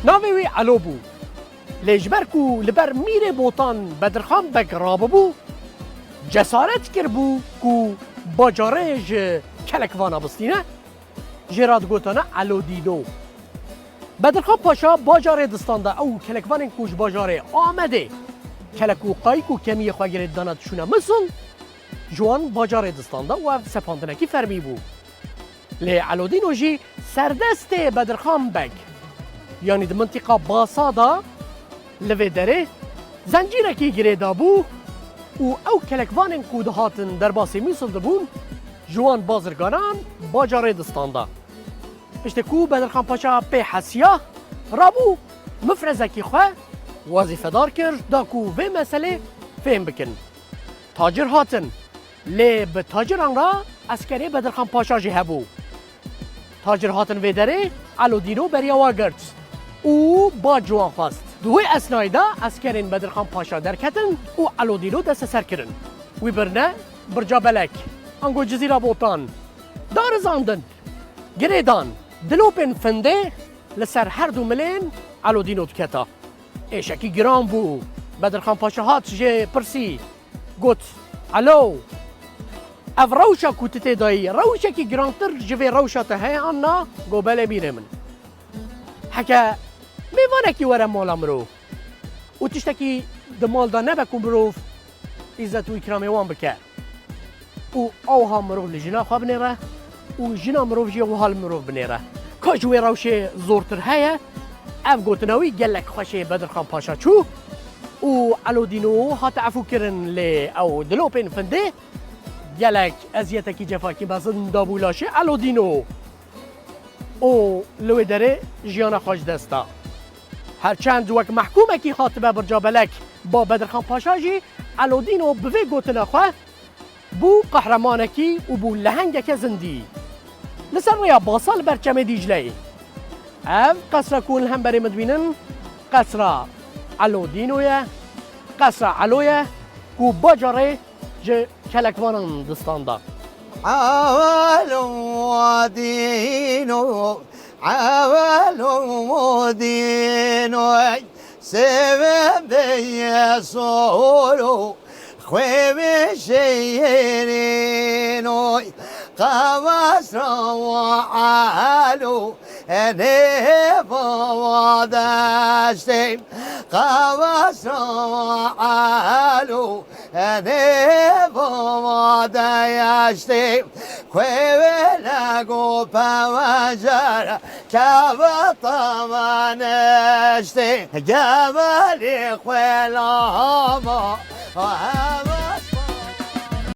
ناوی وی علو بو لجبر کو لبر میره بوتان بدرخان بک راب بو جسارت کر بو کو باجاره ج کلکوانا بستینه جراد گوتانه علو دیدو بدرخان پاشا باجاره دستانده او کلکوان کوش باجاره آمده کلکو قایکو کمی خواهی داند شونه مثل جوان باجاره دستانده و سپاندنکی فرمی بو لی علودینو جی سردست بدرخان بک یعنی د منطقه باسادا لوی دره زنجیرکی گریدا بو او کلکوان کود هاتن در باسی میسل دبون جوان بازرگانان باجاره دستانده پشت کو بدرخان پاشا پی حسیا رابو مفرزکی خواه وظیفه دار کرد دا کو و مسئله فهم بکن تاجر هاتن لی به تاجران را اسکری بدرخان پاشا جه هبو تاجر هاتن و دره علودینو بریا گرد او با جوان خواست دوی اسنای دا اسکرین بدرخان پاشا درکتن او علودینو دست سر کرن وی برنه برجا بلک انگو جزیره بوتان دار زاندن گریدان دلوپن فنده لسر هر دو ملین علودینو دکتا ایشکی گرام بو بدرخان پاشا هات جه پرسی گوت الو اف روشا کوتته دایی روشا کی گرانتر جوی روشا ته آنا گو بله بیره من حکا میوانه کی وره مالا مرو و تشتکی دمال دا نبکن بروف عزت و اکرام وان بکر او اوها مرو لجنا خواه بنیره و جنا مرو جی و حال مرو بنیره که جوی روشه زورتر هیا اف گوتناوی گلک خوشه بدرخان پاشا چو و علودینو هات عفو کرن لی او دلوپین فنده گلک ازیتکی جفاکی بازن دابولاشه علودینو او لوی داره جیانا خوش دستا هرچند وک محکومه کی خاطبه برجا بلک با بدرخان پاشا جی علودینو بوی گوتنا خواه بو قهرمانکی و بو لهنگک زندی لسر ریا باصال برچم دیجلی اف قصر کون هم بری مدوینن قصر علودینویه قصر علویه کو باجاره جه کلکوانان دستانده عوالو دینو عوالو دینو سبب یسولو خویب شیرینو قواس رو عالو نبا داشتیم قواس رو عالو نبا داشتیم خویب لگو پوانجار کبا منشتیم جمالی خویل آما